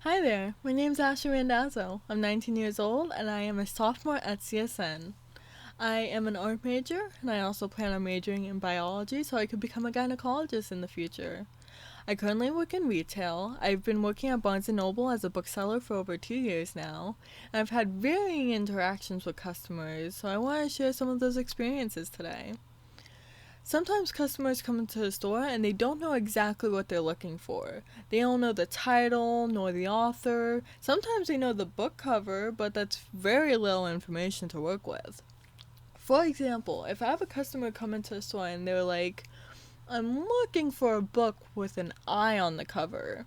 Hi there, my name's Ashley Randazzo. I'm 19 years old and I am a sophomore at CSN. I am an art major and I also plan on majoring in biology so I could become a gynecologist in the future. I currently work in retail. I've been working at Barnes & Noble as a bookseller for over 2 years now, and I've had varying interactions with customers, so I want to share some of those experiences today. Sometimes customers come into the store and they don't know exactly what they're looking for. They don't know the title nor the author. Sometimes they know the book cover, but that's very little information to work with. For example, if I have a customer come into the store and they're like, I'm looking for a book with an eye on the cover.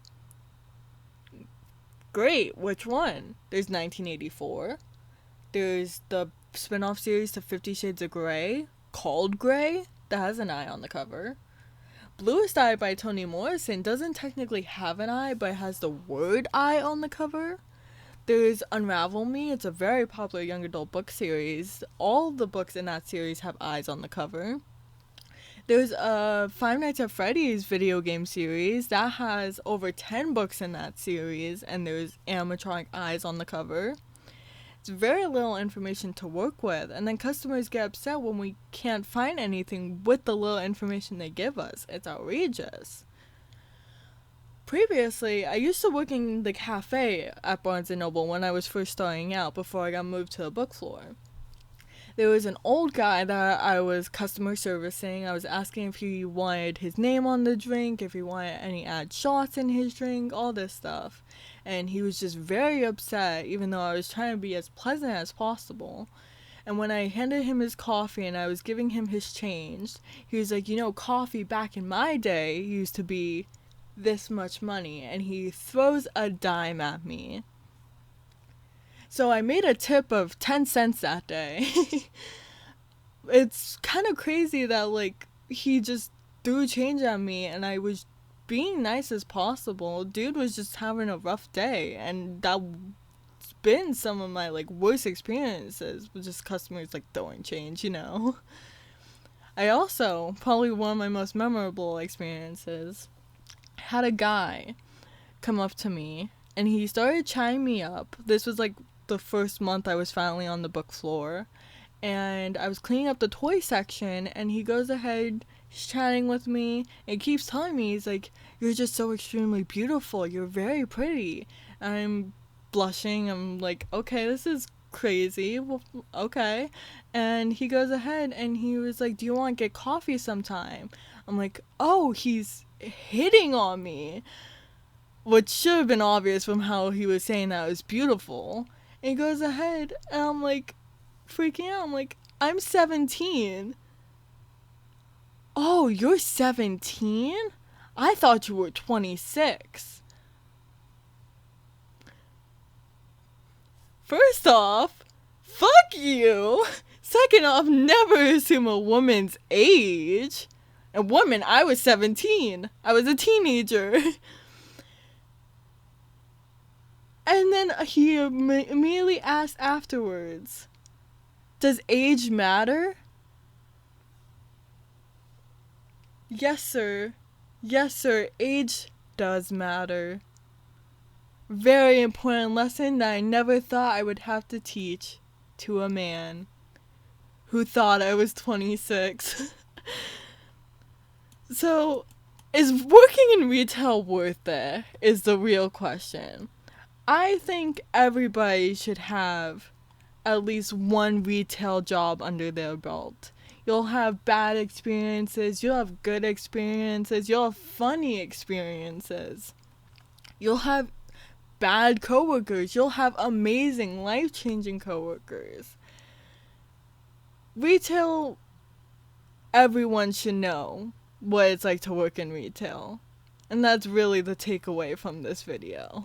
Great, which one? There's 1984. There's the spin-off series to 50 Shades of Grey, called Grey, that has an eye on the cover. Bluest Eye by Toni Morrison doesn't technically have an eye, but it has the word eye on the cover. There's Unravel Me, it's a very popular young adult book series. All the books in that series have eyes on the cover. There's a Five Nights at Freddy's video game series that has over 10 books in that series, and there's animatronic eyes on the cover. It's very little information to work with, and then customers get upset when we can't find anything with the little information they give us. It's outrageous. Previously, I used to work in the cafe at Barnes & Noble when I was first starting out before I got moved to the book floor. There was an old guy that I was customer servicing. I was asking if he wanted his name on the drink, if he wanted any add shots in his drink, all this stuff. And he was just very upset, even though I was trying to be as pleasant as possible. And when I handed him his coffee and I was giving him his change, he was like, coffee back in my day used to be this much money. And he throws a dime at me. So I made a tip of 10 cents that day. It's kind of crazy that, he just threw change at me and I was being nice as possible. Dude was just having a rough day, and that's been some of my, worst experiences with just customers, throwing change. I also, probably one of my most memorable experiences, had a guy come up to me and he started chatting me up. This was, the first month I was finally on the book floor, and I was cleaning up the toy section, and he goes ahead, he's chatting with me, and keeps telling me, he's like, you're just so extremely beautiful, you're very pretty. And I'm blushing, I'm like, okay, this is crazy, well, okay. And he goes ahead and he was like, do you want to get coffee sometime? I'm like, oh, he's hitting on me, which should have been obvious from how he was saying that I was beautiful. And he goes ahead, and I'm freaking out. I'm like, I'm 17. Oh, you're 17? I thought you were 26. First off, fuck you. Second off, never assume a woman's age. A woman, I was 17. I was a teenager. And then he immediately asked afterwards, does age matter? Yes, sir. Yes, sir. Age does matter. Very important lesson that I never thought I would have to teach to a man who thought I was 26. So, is working in retail worth it? Is the real question. I think everybody should have at least one retail job under their belt. You'll have bad experiences, you'll have good experiences, you'll have funny experiences. You'll have bad coworkers, you'll have amazing, life-changing coworkers. Retail, everyone should know what it's like to work in retail. And that's really the takeaway from this video.